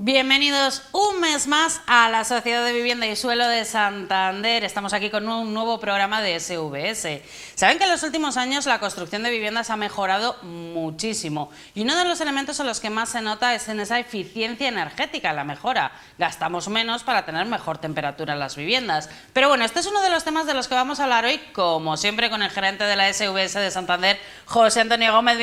Bienvenidos un mes más a la Sociedad de Vivienda y Suelo de Santander. Estamos aquí con un nuevo programa de SVS. Saben que en los últimos años la construcción de viviendas ha mejorado muchísimo y uno de los elementos en los que más se nota es en esa eficiencia energética, la mejora. Gastamos menos para tener mejor temperatura en las viviendas. Pero bueno, este es uno de los temas de los que vamos a hablar hoy, como siempre, con el gerente de la SVS de Santander, José Antonio Gómez.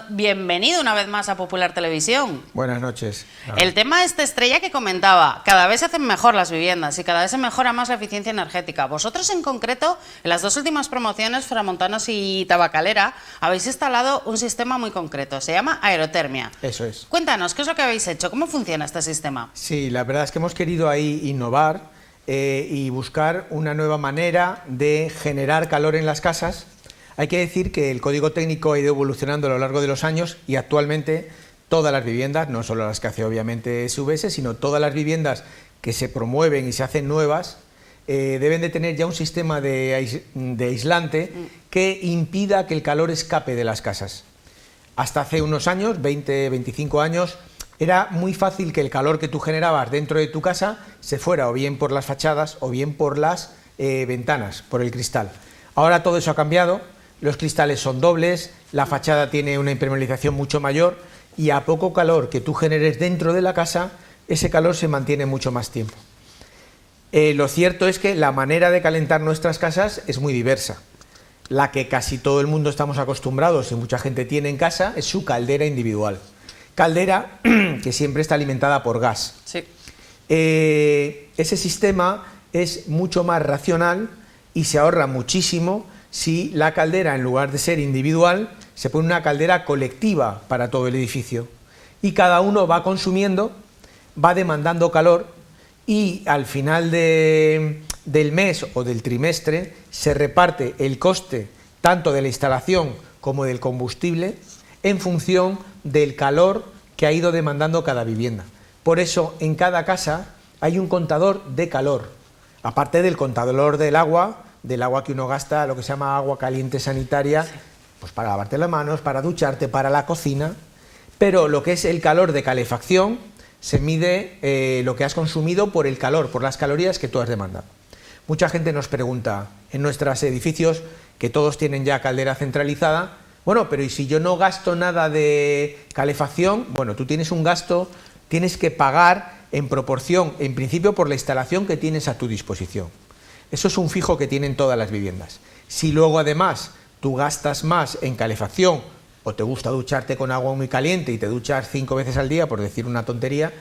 Bienvenido una vez más a Popular Televisión. Buenas noches. El tema esta estrella que comentaba, cada vez se hacen mejor las viviendas y cada vez se mejora más la eficiencia energética. Vosotros en concreto, en las dos últimas promociones, Framontanos y Tabacalera, habéis instalado un sistema muy concreto, se llama aerotermia. Eso es. Cuéntanos, ¿qué es lo que habéis hecho? ¿Cómo funciona este sistema? Sí, la verdad es que hemos querido ahí innovar y buscar una nueva manera de generar calor en las casas. Hay que decir que el código técnico ha ido evolucionando a lo largo de los años y actualmente todas las viviendas, no solo las que hace obviamente SVS, sino todas las viviendas que se promueven y se hacen nuevas, deben de tener ya un sistema de aislante que impida que el calor escape de las casas. Hasta hace unos años, 20, 25 años, era muy fácil que el calor que tú generabas dentro de tu casa se fuera o bien por las fachadas o bien por las ventanas, por el cristal. Ahora todo eso ha cambiado, los cristales son dobles, la fachada tiene una impermeabilización mucho mayor, y a poco calor que tú generes dentro de la casa, ese calor se mantiene mucho más tiempo. Lo cierto es que la manera de calentar nuestras casas es muy diversa. La que casi todo el mundo estamos acostumbrados y mucha gente tiene en casa es su caldera individual. Caldera que siempre está alimentada por gas. Sí. Ese sistema es mucho más racional y se ahorra muchísimo si la caldera, en lugar de ser individual, se pone una caldera colectiva para todo el edificio y cada uno va consumiendo, va demandando calor y al final del mes o del trimestre se reparte el coste tanto de la instalación como del combustible en función del calor que ha ido demandando cada vivienda. Por eso en cada casa hay un contador de calor, aparte del contador del agua que uno gasta, lo que se llama agua caliente sanitaria, pues para lavarte las manos, para ducharte, para la cocina, pero lo que es el calor de calefacción se mide lo que has consumido por el calor, por las calorías que tú has demandado. Mucha gente nos pregunta en nuestros edificios, que todos tienen ya caldera centralizada, bueno, pero ¿y si yo no gasto nada de calefacción? Bueno, tú tienes un gasto, tienes que pagar en proporción, en principio, por la instalación que tienes a tu disposición. Eso es un fijo que tienen todas las viviendas. Si luego además tú gastas más en calefacción o te gusta ducharte con agua muy caliente y te duchas 5 veces al día, por decir una tontería,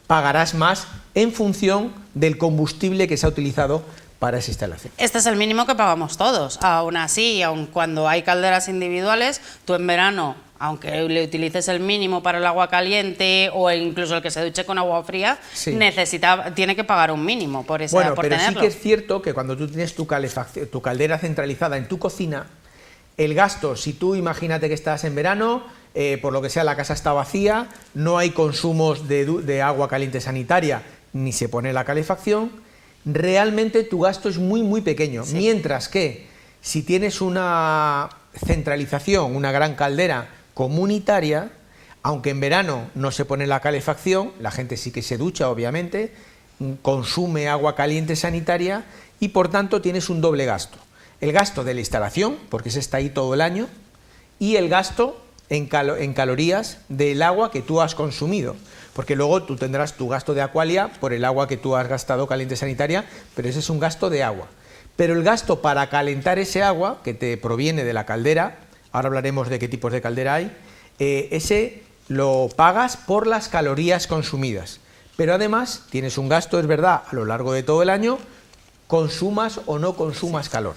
pagarás más en función del combustible que se ha utilizado para esa instalación. Este es el mínimo que pagamos todos. Aún así, aun cuando hay calderas individuales, tú en verano, aunque le utilices el mínimo para el agua caliente o incluso el que se duche con agua fría, sí, tiene que pagar un mínimo por eso. Bueno, pero sí que es cierto que cuando tú tienes tu caldera centralizada en tu cocina, el gasto, si tú imagínate que estás en verano, por lo que sea la casa está vacía, no hay consumos de agua caliente sanitaria, ni se pone la calefacción, realmente tu gasto es muy muy pequeño, sí. Mientras que si tienes una centralización, una gran caldera comunitaria, aunque en verano no se pone la calefacción, la gente sí que se ducha obviamente, consume agua caliente sanitaria y por tanto tienes un doble gasto. El gasto de la instalación, porque se está ahí todo el año, y el gasto en calorías del agua que tú has consumido, porque luego tú tendrás tu gasto de Aqualia por el agua que tú has gastado caliente sanitaria, pero ese es un gasto de agua. Pero el gasto para calentar ese agua, que te proviene de la caldera, ahora hablaremos de qué tipos de caldera hay, ese lo pagas por las calorías consumidas. Pero además tienes un gasto, es verdad, a lo largo de todo el año, consumas o no consumas calor.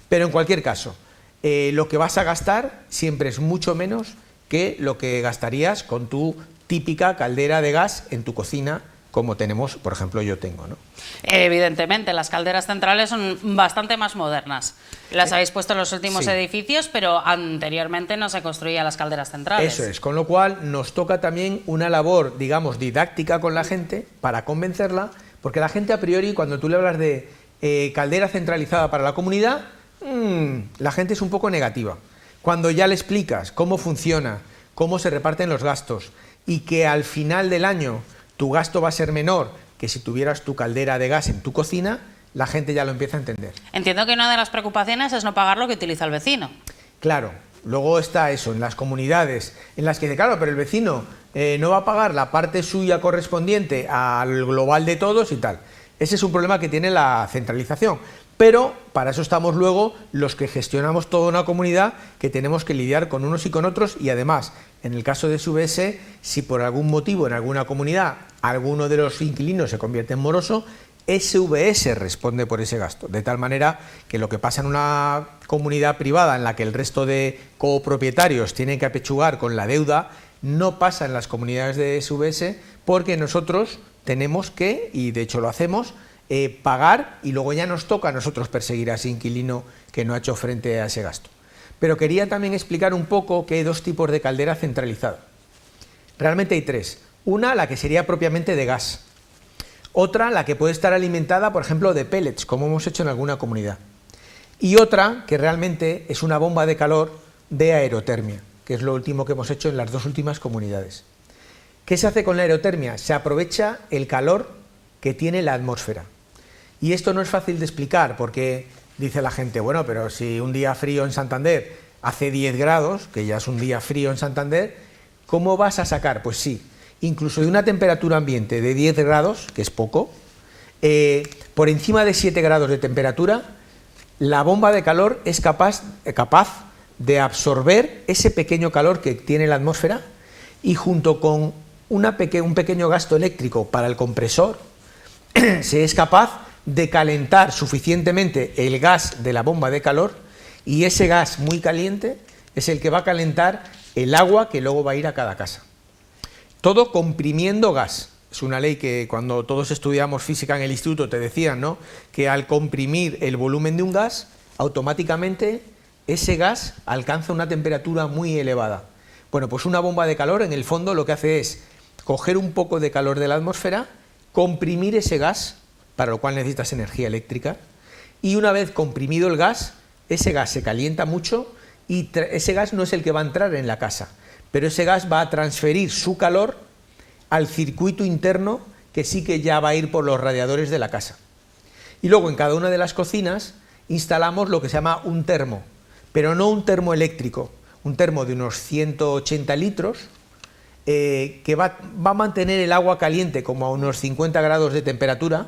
Pero en cualquier caso, lo que vas a gastar siempre es mucho menos que lo que gastarías con tu típica caldera de gas en tu cocina, como tenemos, por ejemplo, yo tengo, ¿no? Evidentemente, las calderas centrales son bastante más modernas. Las habéis puesto en los últimos sí. edificios, pero anteriormente no se construían las calderas centrales. Eso es, con lo cual nos toca también una labor, digamos, didáctica con la gente para convencerla, porque la gente a priori, cuando tú le hablas de caldera centralizada para la comunidad, la gente es un poco negativa. Cuando ya le explicas cómo funciona, cómo se reparten los gastos y que al final del año tu gasto va a ser menor que si tuvieras tu caldera de gas en tu cocina, la gente ya lo empieza a entender. Entiendo que una de las preocupaciones es no pagar lo que utiliza el vecino. Claro, luego está eso, en las comunidades, en las que dice, claro, pero el vecino no va a pagar la parte suya correspondiente al global de todos y tal. Ese es un problema que tiene la centralización. Pero para eso estamos luego los que gestionamos toda una comunidad, que tenemos que lidiar con unos y con otros, y además, en el caso de SVS, si por algún motivo en alguna comunidad alguno de los inquilinos se convierte en moroso, SVS responde por ese gasto, de tal manera que lo que pasa en una comunidad privada en la que el resto de copropietarios tienen que apechugar con la deuda, no pasa en las comunidades de SVS, porque nosotros tenemos que, y de hecho lo hacemos, pagar, y luego ya nos toca a nosotros perseguir a ese inquilino que no ha hecho frente a ese gasto. Pero quería también explicar un poco que hay dos tipos de caldera centralizada. Realmente hay tres. Una, la que sería propiamente de gas. Otra, la que puede estar alimentada, por ejemplo, de pellets, como hemos hecho en alguna comunidad. Y otra, que realmente es una bomba de calor de aerotermia, que es lo último que hemos hecho en las dos últimas comunidades. ¿Qué se hace con la aerotermia? Se aprovecha el calor que tiene la atmósfera. Y esto no es fácil de explicar, porque dice la gente, bueno, pero si un día frío en Santander hace 10 grados, que ya es un día frío en Santander, ¿cómo vas a sacar? Pues sí, incluso de una temperatura ambiente de 10 grados, que es poco, por encima de 7 grados de temperatura, la bomba de calor es capaz de absorber ese pequeño calor que tiene la atmósfera, y junto con un pequeño gasto eléctrico para el compresor, se es capaz de calentar suficientemente el gas de la bomba de calor, y ese gas muy caliente es el que va a calentar el agua que luego va a ir a cada casa. Todo comprimiendo gas. Es una ley que cuando todos estudiamos física en el instituto te decían, ¿no?, que al comprimir el volumen de un gas, automáticamente ese gas alcanza una temperatura muy elevada. Bueno, pues una bomba de calor en el fondo lo que hace es coger un poco de calor de la atmósfera, comprimir ese gas, para lo cual necesitas energía eléctrica, y una vez comprimido el gas, ese gas se calienta mucho y ese gas no es el que va a entrar en la casa, pero ese gas va a transferir su calor al circuito interno, que sí que ya va a ir por los radiadores de la casa. Y luego en cada una de las cocinas instalamos lo que se llama un termo, pero no un termo eléctrico, un termo de unos 180 litros, que va a mantener el agua caliente como a unos 50 grados de temperatura.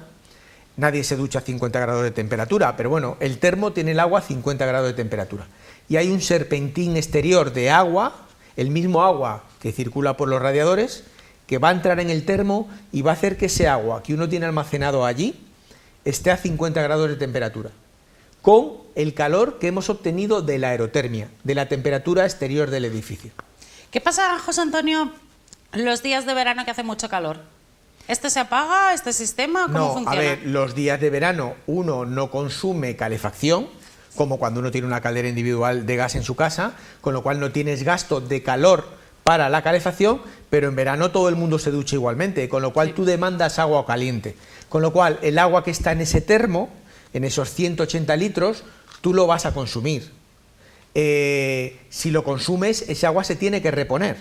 Nadie se ducha a 50 grados de temperatura, pero bueno, el termo tiene el agua a 50 grados de temperatura. Y hay un serpentín exterior de agua, el mismo agua que circula por los radiadores, que va a entrar en el termo y va a hacer que ese agua que uno tiene almacenado allí esté a 50 grados de temperatura, con el calor que hemos obtenido de la aerotermia, de la temperatura exterior del edificio. ¿Qué pasa, José Antonio, los días de verano que hace mucho calor? ¿Este se apaga, este sistema? ¿Cómo funciona? A ver, los días de verano uno no consume calefacción, como cuando uno tiene una caldera individual de gas en su casa, con lo cual no tienes gasto de calor para la calefacción, pero en verano todo el mundo se ducha igualmente, con lo cual tú demandas agua caliente. Con lo cual el agua que está en ese termo, en esos 180 litros, tú lo vas a consumir. Si lo consumes, ese agua se tiene que reponer.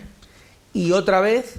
Y otra vez,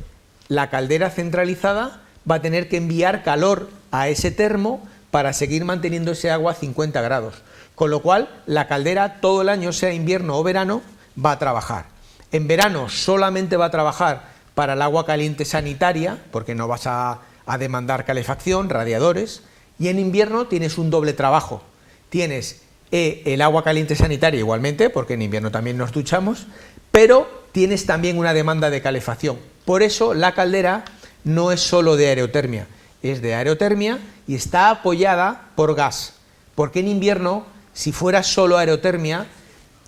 la caldera centralizada va a tener que enviar calor a ese termo para seguir manteniendo ese agua a 50 grados. Con lo cual, la caldera todo el año, sea invierno o verano, va a trabajar. En verano solamente va a trabajar para el agua caliente sanitaria, porque no vas a demandar calefacción, radiadores, y en invierno tienes un doble trabajo. Tienes el agua caliente sanitaria igualmente, porque en invierno también nos duchamos, pero tienes también una demanda de calefacción. Por eso la caldera no es solo de aerotermia, es de aerotermia y está apoyada por gas, porque en invierno, si fuera solo aerotermia,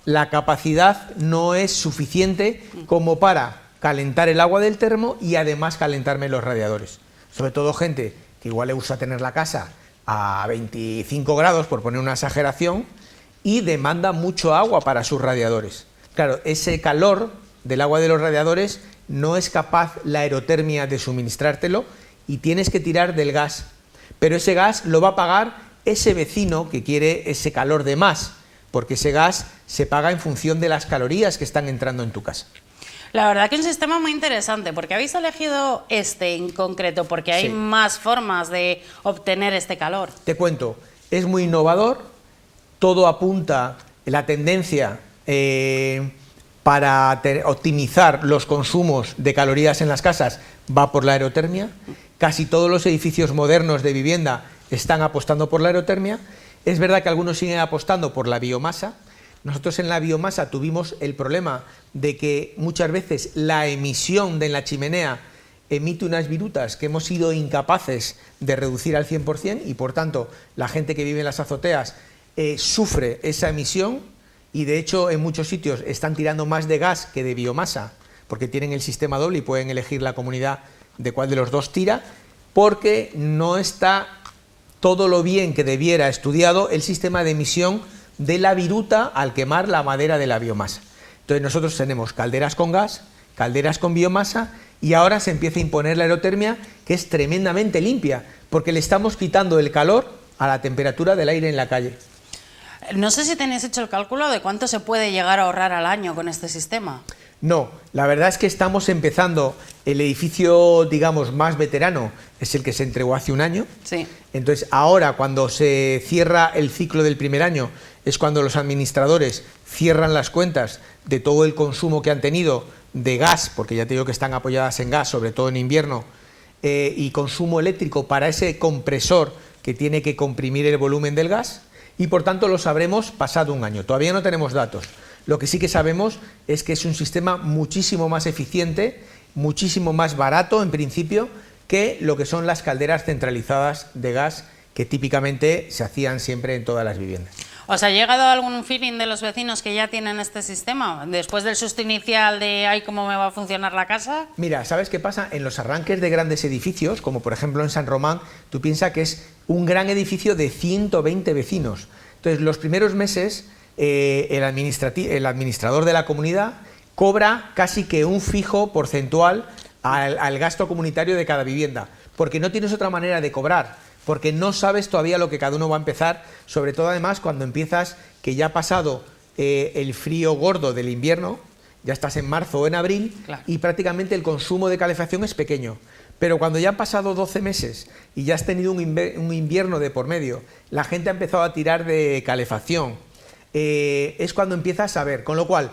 la capacidad no es suficiente como para calentar el agua del termo y además calentarme los radiadores. Sobre todo gente que igual le gusta tener la casa a 25 grados, por poner una exageración, y demanda mucho agua para sus radiadores. Claro, ese calor del agua de los radiadores no es capaz la aerotermia de suministrártelo y tienes que tirar del gas. Pero ese gas lo va a pagar ese vecino que quiere ese calor de más, porque ese gas se paga en función de las calorías que están entrando en tu casa. La verdad que es un sistema muy interesante, porque habéis elegido este en concreto, porque hay más formas de obtener este calor. Te cuento, es muy innovador, todo apunta, la tendencia para optimizar los consumos de calorías en las casas va por la aerotermia. Casi todos los edificios modernos de vivienda están apostando por la aerotermia. Es verdad que algunos siguen apostando por la biomasa. Nosotros en la biomasa tuvimos el problema de que muchas veces la emisión de la chimenea emite unas virutas que hemos sido incapaces de reducir al 100% y por tanto la gente que vive en las azoteas sufre esa emisión y de hecho en muchos sitios están tirando más de gas que de biomasa porque tienen el sistema doble y pueden elegir la comunidad de cuál de los dos tira, porque no está todo lo bien que debiera estudiado el sistema de emisión de la viruta al quemar la madera de la biomasa. Entonces nosotros tenemos calderas con gas, calderas con biomasa y ahora se empieza a imponer la aerotermia, que es tremendamente limpia, porque le estamos quitando el calor a la temperatura del aire en la calle. No sé si tenéis hecho el cálculo de cuánto se puede llegar a ahorrar al año con este sistema. No, la verdad es que estamos empezando, el edificio, digamos, más veterano es el que se entregó hace un año. Sí. Entonces, ahora cuando se cierra el ciclo del primer año, es cuando los administradores cierran las cuentas de todo el consumo que han tenido de gas, porque ya te digo que están apoyadas en gas, sobre todo en invierno, y consumo eléctrico para ese compresor que tiene que comprimir el volumen del gas, y por tanto lo sabremos pasado un año. Todavía no tenemos datos. Lo que sí que sabemos es que es un sistema muchísimo más eficiente, muchísimo más barato en principio que lo que son las calderas centralizadas de gas que típicamente se hacían siempre en todas las viviendas. ¿Os ha llegado algún feeling de los vecinos que ya tienen este sistema? Después del susto inicial de ¡ay, cómo me va a funcionar la casa! Mira, ¿sabes qué pasa? En los arranques de grandes edificios, como por ejemplo en San Román, tú piensas que es un gran edificio de 120 vecinos. Entonces, los primeros meses el administrador de la comunidad cobra casi que un fijo porcentual al gasto comunitario de cada vivienda, porque no tienes otra manera de cobrar, porque no sabes todavía lo que cada uno va a empezar, sobre todo además cuando empiezas que ya ha pasado el frío gordo del invierno, ya estás en marzo o en abril, claro, y prácticamente el consumo de calefacción es pequeño. Pero cuando ya han pasado 12 meses y ya has tenido un invierno de por medio, la gente ha empezado a tirar de calefacción, es cuando empiezas a ver, con lo cual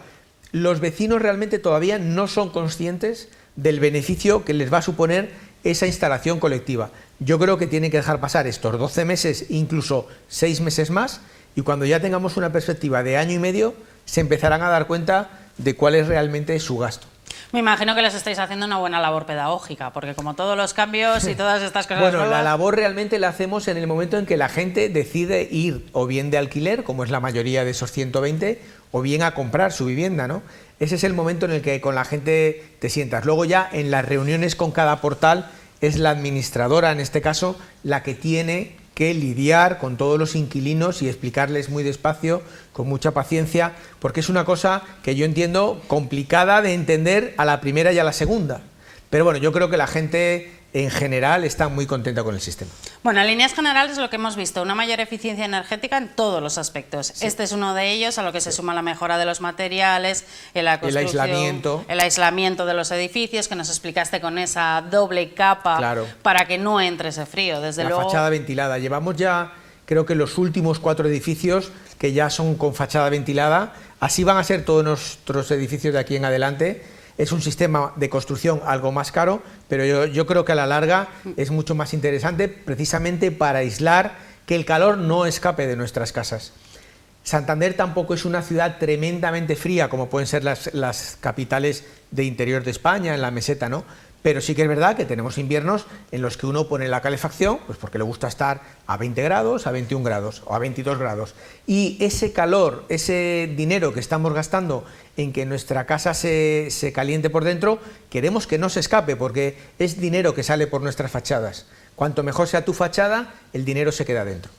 los vecinos realmente todavía no son conscientes del beneficio que les va a suponer esa instalación colectiva. Yo creo que tienen que dejar pasar estos 12 meses, incluso 6 meses más, y cuando ya tengamos una perspectiva de año y medio, se empezarán a dar cuenta de cuál es realmente su gasto. Me imagino que les estáis haciendo una buena labor pedagógica, porque como todos los cambios y todas estas cosas bueno, nuevas... la labor realmente la hacemos en el momento en que la gente decide ir o bien de alquiler, como es la mayoría de esos 120, o bien a comprar su vivienda, ¿no? Ese es el momento en el que con la gente te sientas. Luego ya en las reuniones con cada portal es la administradora, en este caso, la que tiene que lidiar con todos los inquilinos y explicarles muy despacio, con mucha paciencia, porque es una cosa que yo entiendo complicada de entender a la primera y a la segunda. Pero bueno, yo creo que la gente en general está muy contenta con el sistema. Bueno, en líneas generales lo que hemos visto, una mayor eficiencia energética en todos los aspectos. Sí. Este es uno de ellos, a lo que se suma la mejora de los materiales, la construcción, el aislamiento de los edificios, que nos explicaste con esa doble capa, claro, para que no entre ese frío. Desde luego, fachada ventilada. Llevamos ya, creo que los últimos 4 edificios que ya son con fachada ventilada. Así van a ser todos nuestros edificios de aquí en adelante. Es un sistema de construcción algo más caro, pero yo creo que a la larga es mucho más interesante, precisamente para aislar que el calor no escape de nuestras casas. Santander tampoco es una ciudad tremendamente fría como pueden ser las capitales de interior de España, en la meseta, ¿no? Pero sí que es verdad que tenemos inviernos en los que uno pone la calefacción, pues porque le gusta estar a 20 grados, a 21 grados o a 22 grados. Y ese calor, ese dinero que estamos gastando en que nuestra casa se caliente por dentro, queremos que no se escape, porque es dinero que sale por nuestras fachadas. Cuanto mejor sea tu fachada, el dinero se queda dentro.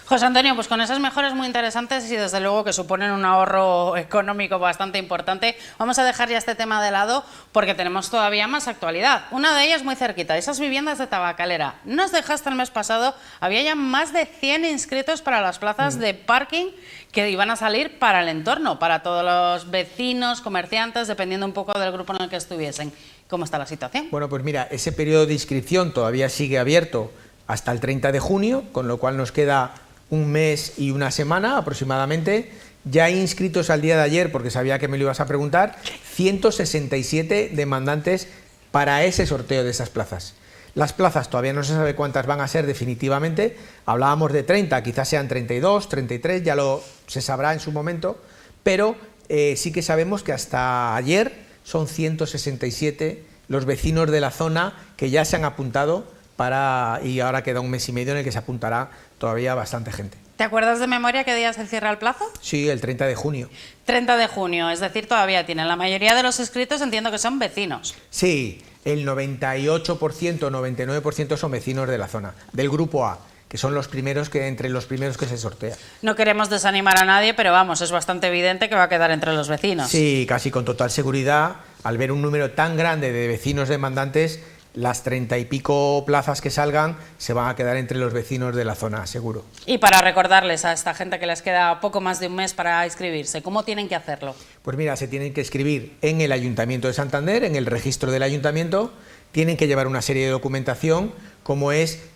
José Antonio, pues con esas mejoras muy interesantes y desde luego que suponen un ahorro económico bastante importante, vamos a dejar ya este tema de lado porque tenemos todavía más actualidad. Una de ellas muy cerquita, esas viviendas de Tabacalera. Nos dejaste el mes pasado, había ya más de 100 inscritos para las plazas de parking que iban a salir para el entorno, para todos los vecinos, comerciantes, dependiendo un poco del grupo en el que estuviesen. ¿Cómo está la situación? Bueno, pues mira, ese periodo de inscripción todavía sigue abierto hasta el 30 de junio, con lo cual nos queda un mes y una semana aproximadamente. Ya hay inscritos al día de ayer, porque sabía que me lo ibas a preguntar, 167 demandantes para ese sorteo de esas plazas. Las plazas todavía no se sabe cuántas van a ser definitivamente, hablábamos de 30, quizás sean 32, 33, ya se sabrá en su momento, pero sí que sabemos que hasta ayer son 167 los vecinos de la zona que ya se han apuntado y ahora queda un mes y medio en el que se apuntará todavía bastante gente. ¿Te acuerdas de memoria qué día se cierra el plazo? Sí, el 30 de junio. 30 de junio, es decir, todavía tienen. La mayoría de los inscritos entiendo que son vecinos. Sí, el 98%, 99% son vecinos de la zona, del grupo A, que son entre los primeros que se sortea. No queremos desanimar a nadie, pero vamos, es bastante evidente que va a quedar entre los vecinos. Sí, casi con total seguridad, al ver un número tan grande de vecinos demandantes, las 30 y pico plazas que salgan se van a quedar entre los vecinos de la zona, seguro. Y para recordarles a esta gente que les queda poco más de un mes para inscribirse, ¿cómo tienen que hacerlo? Pues mira, se tienen que inscribir en el Ayuntamiento de Santander, en el registro del Ayuntamiento, tienen que llevar una serie de documentación,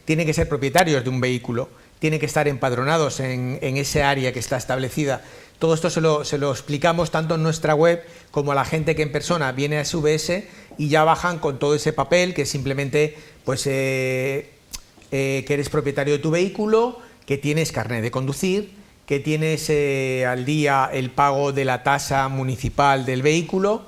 tienen que ser propietarios de un vehículo, tienen que estar empadronados en ese área que está establecida. Todo esto se lo explicamos tanto en nuestra web como a la gente que en persona viene a SVS y ya bajan con todo ese papel que es simplemente pues, que eres propietario de tu vehículo, que tienes carnet de conducir, que tienes al día el pago de la tasa municipal del vehículo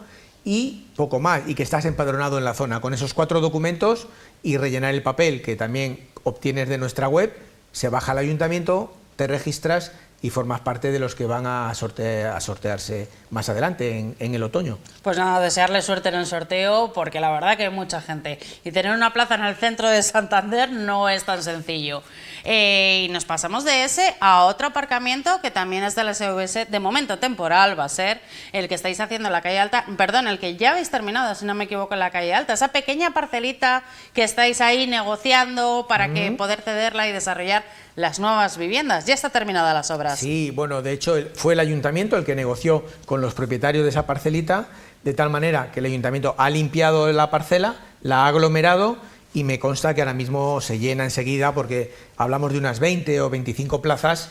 y poco más, y que estás empadronado en la zona. Con esos 4 documentos y rellenar el papel que también obtienes de nuestra web, se baja al ayuntamiento, te registras y formas parte de los que van a sortearse más adelante, en el otoño. Pues nada, desearle suerte en el sorteo, porque la verdad que hay mucha gente. Y tener una plaza en el centro de Santander no es tan sencillo. Y nos pasamos de ese a otro aparcamiento que también es del SVS, de momento temporal, va a ser el que estáis haciendo en la calle Alta, perdón, el que ya habéis terminado, si no me equivoco, en la calle Alta, esa pequeña parcelita que estáis ahí negociando para que poder cederla y desarrollar las nuevas viviendas. Ya está terminada las obras. Sí, bueno, de hecho fue el ayuntamiento el que negoció con los propietarios de esa parcelita, de tal manera que el ayuntamiento ha limpiado la parcela, la ha aglomerado y me consta que ahora mismo se llena enseguida porque hablamos de unas 20 o 25 plazas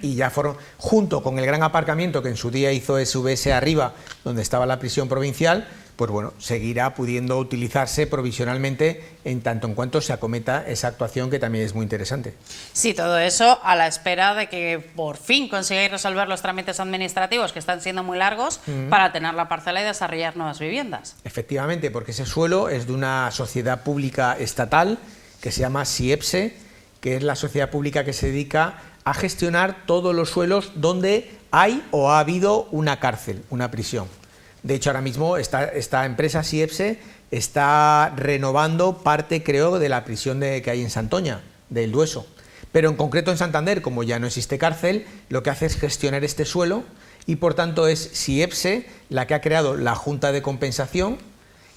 y ya fueron, junto con el gran aparcamiento que en su día hizo SVS arriba, donde estaba la prisión provincial, pues bueno, seguirá pudiendo utilizarse provisionalmente en tanto en cuanto se acometa esa actuación que también es muy interesante. Sí, todo eso a la espera de que por fin consigáis resolver los trámites administrativos que están siendo muy largos para tener la parcela y desarrollar nuevas viviendas. Efectivamente, porque ese suelo es de una sociedad pública estatal que se llama SIEPSE, que es la sociedad pública que se dedica a gestionar todos los suelos donde hay o ha habido una cárcel, una prisión. De hecho, ahora mismo esta empresa SIEPSE está renovando parte, creo, de la prisión que hay en Santoña, del Dueso. Pero en concreto en Santander, como ya no existe cárcel, lo que hace es gestionar este suelo y, por tanto, es SIEPSE la que ha creado la Junta de Compensación,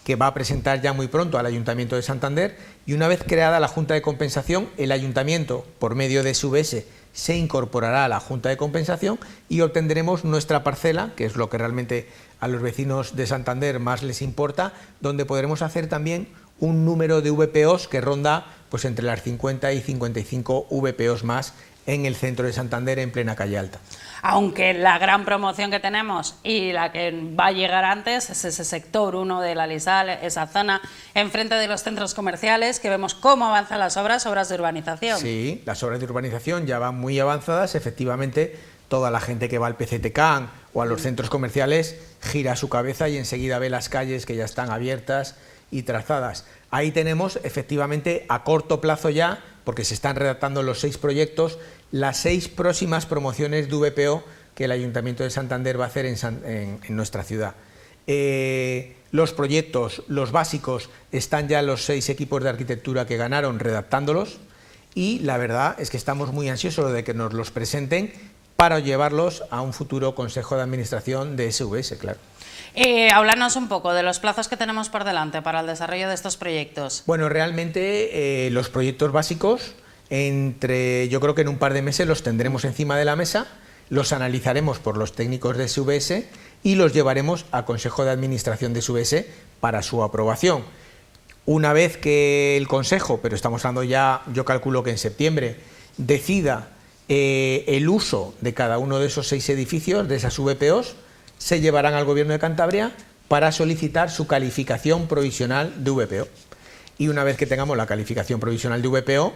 que va a presentar ya muy pronto al Ayuntamiento de Santander, y una vez creada la Junta de Compensación, el Ayuntamiento, por medio de SVS, se incorporará a la Junta de Compensación y obtendremos nuestra parcela, que es lo que realmente a los vecinos de Santander más les importa, donde podremos hacer también un número de VPOs que ronda pues entre las 50 y 55 VPOs más en el centro de Santander, en plena calle Alta. Aunque la gran promoción que tenemos y la que va a llegar antes es ese sector 1 de la Lisal, esa zona enfrente de los centros comerciales, que vemos cómo avanzan las obras de urbanización. Sí, las obras de urbanización ya van muy avanzadas, efectivamente. Toda la gente que va al PCTCAN o a los centros comerciales gira su cabeza y enseguida ve las calles que ya están abiertas y trazadas. Ahí tenemos efectivamente a corto plazo ya, porque se están redactando los 6 proyectos, las 6 próximas promociones de VPO que el Ayuntamiento de Santander va a hacer en nuestra ciudad. Los proyectos, los básicos, están ya los 6 equipos de arquitectura que ganaron redactándolos, y la verdad es que estamos muy ansiosos de que nos los presenten para llevarlos a un futuro Consejo de Administración de SVS, claro. Háblanos un poco de los plazos que tenemos por delante para el desarrollo de estos proyectos. Bueno, realmente los proyectos básicos, yo creo que en un par de meses los tendremos encima de la mesa, los analizaremos por los técnicos de SVS y los llevaremos a Consejo de Administración de SVS para su aprobación. Una vez que el Consejo, pero estamos hablando ya, yo calculo que en septiembre, decida el uso de cada uno de esos 6 edificios, de esas VPOs, se llevarán al Gobierno de Cantabria para solicitar su calificación provisional de VPO. Y una vez que tengamos la calificación provisional de VPO,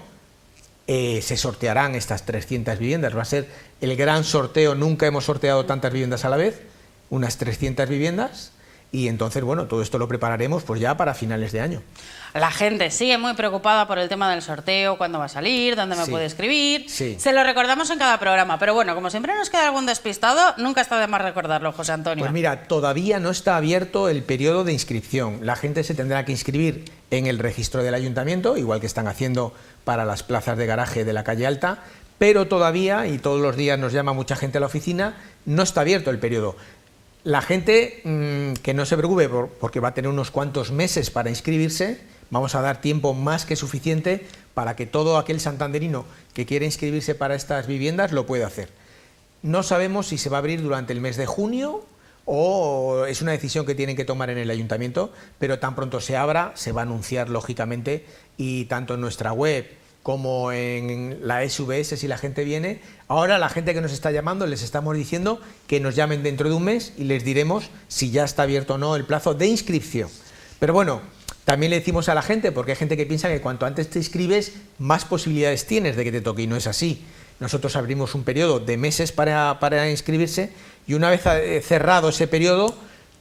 se sortearán estas 300 viviendas. Va a ser el gran sorteo, nunca hemos sorteado tantas viviendas a la vez, unas 300 viviendas, y entonces, bueno, todo esto lo prepararemos pues ya para finales de año. La gente sigue muy preocupada por el tema del sorteo, cuándo va a salir, dónde me puede escribir. Sí. Se lo recordamos en cada programa, pero bueno, como siempre nos queda algún despistado, nunca está de más recordarlo, José Antonio. Pues mira, todavía no está abierto el periodo de inscripción. La gente se tendrá que inscribir en el registro del ayuntamiento, igual que están haciendo para las plazas de garaje de la calle Alta, pero todavía, y todos los días nos llama mucha gente a la oficina, no está abierto el periodo. La gente que no se preocupe porque va a tener unos cuantos meses para inscribirse. Vamos a dar tiempo más que suficiente para que todo aquel santanderino que quiera inscribirse para estas viviendas lo pueda hacer. No sabemos si se va a abrir durante el mes de junio o es una decisión que tienen que tomar en el ayuntamiento, pero tan pronto se abra se va a anunciar lógicamente, y tanto en nuestra web como en la SVS, si la gente viene. Ahora la gente que nos está llamando les estamos diciendo que nos llamen dentro de un mes y les diremos si ya está abierto o no el plazo de inscripción. Pero bueno, también le decimos a la gente, porque hay gente que piensa que cuanto antes te inscribes, más posibilidades tienes de que te toque, y no es así. Nosotros abrimos un periodo de meses para inscribirse, y una vez cerrado ese periodo,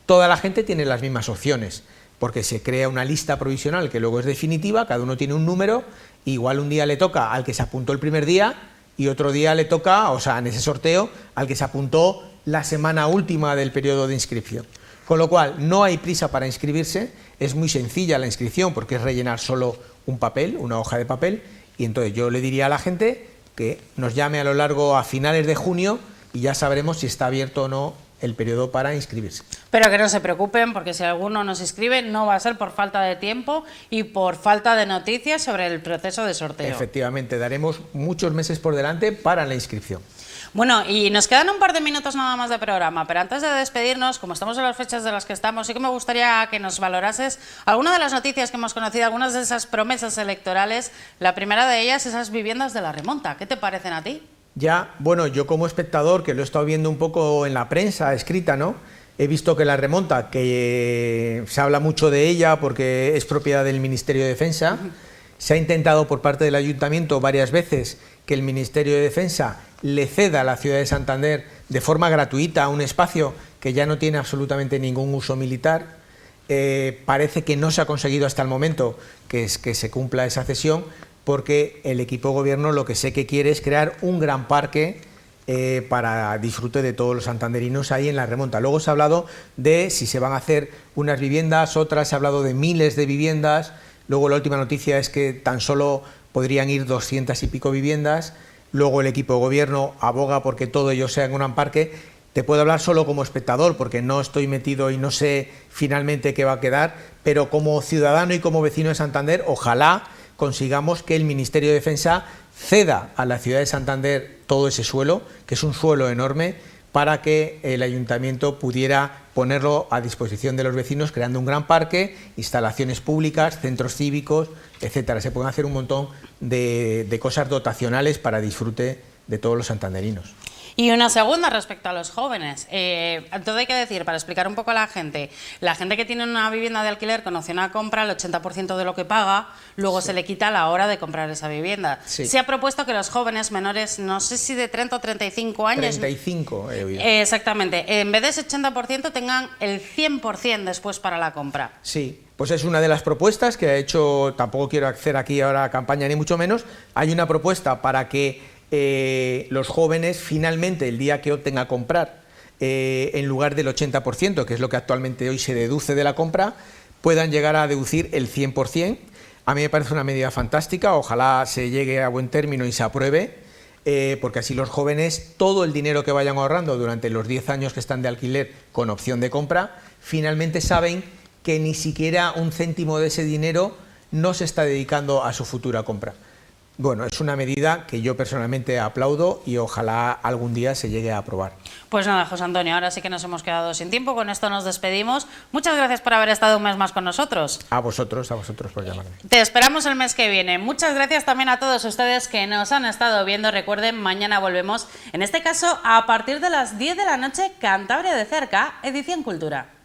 toda la gente tiene las mismas opciones, porque se crea una lista provisional que luego es definitiva, cada uno tiene un número, igual un día le toca al que se apuntó el primer día y otro día le toca, o sea, en ese sorteo, al que se apuntó la semana última del periodo de inscripción. Con lo cual, no hay prisa para inscribirse, es muy sencilla la inscripción porque es rellenar solo un papel, una hoja de papel, y entonces yo le diría a la gente que nos llame a finales de junio y ya sabremos si está abierto o no el periodo para inscribirse. Pero que no se preocupen, porque si alguno no se inscribe no va a ser por falta de tiempo y por falta de noticias sobre el proceso de sorteo. Efectivamente, daremos muchos meses por delante para la inscripción. Bueno, y nos quedan un par de minutos nada más de programa, pero antes de despedirnos, como estamos en las fechas de las que estamos, sí que me gustaría que nos valorases alguna de las noticias que hemos conocido, algunas de esas promesas electorales. La primera de ellas, esas viviendas de la remonta. ¿Qué te parecen a ti? Ya, bueno, yo como espectador, que lo he estado viendo un poco en la prensa escrita, ¿no? He visto que la remonta, que se habla mucho de ella porque es propiedad del Ministerio de Defensa, se ha intentado por parte del Ayuntamiento varias veces que el Ministerio de Defensa le ceda a la ciudad de Santander de forma gratuita un espacio que ya no tiene absolutamente ningún uso militar. Parece que no se ha conseguido hasta el momento que se cumpla esa cesión, porque el equipo de gobierno lo que sé que quiere es crear un gran parque para disfrute de todos los santanderinos ahí en la remonta. Luego se ha hablado de si se van a hacer unas viviendas, otras se ha hablado de miles de viviendas. Luego la última noticia es que tan solo podrían ir 200 y pico viviendas. Luego el equipo de gobierno aboga porque todo ello sea en un gran parque. Te puedo hablar solo como espectador porque no estoy metido y no sé finalmente qué va a quedar, pero como ciudadano y como vecino de Santander, ojalá consigamos que el Ministerio de Defensa ceda a la ciudad de Santander todo ese suelo, que es un suelo enorme, para que el ayuntamiento pudiera ponerlo a disposición de los vecinos, creando un gran parque, instalaciones públicas, centros cívicos, etcétera. Se pueden hacer un montón de cosas dotacionales para disfrute de todos los santanderinos. Y una segunda respecto a los jóvenes. Todo hay que decir, para explicar un poco a la gente que tiene una vivienda de alquiler con opción a compra, el 80% de lo que paga, luego se le quita a la hora de comprar esa vivienda. Sí. Se ha propuesto que los jóvenes menores, no sé si de 30 o 35 años... 35, he oído. Exactamente. En vez de ese 80% tengan el 100% después para la compra. Sí, pues es una de las propuestas que ha hecho, tampoco quiero hacer aquí ahora campaña ni mucho menos, hay una propuesta para que los jóvenes finalmente el día que opten a comprar en lugar del 80%, que es lo que actualmente hoy se deduce de la compra, puedan llegar a deducir el 100%. A mí me parece una medida fantástica, ojalá se llegue a buen término y se apruebe, porque así los jóvenes, todo el dinero que vayan ahorrando durante los 10 años que están de alquiler con opción de compra, finalmente saben que ni siquiera un céntimo de ese dinero no se está dedicando a su futura compra. Bueno, es una medida que yo personalmente aplaudo y ojalá algún día se llegue a aprobar. Pues nada, José Antonio, ahora sí que nos hemos quedado sin tiempo, con esto nos despedimos. Muchas gracias por haber estado un mes más con nosotros. A vosotros por llamarme. Te esperamos el mes que viene. Muchas gracias también a todos ustedes que nos han estado viendo. Recuerden, mañana volvemos, en este caso a partir de las 10 de la noche, Cantabria de cerca, edición Cultura.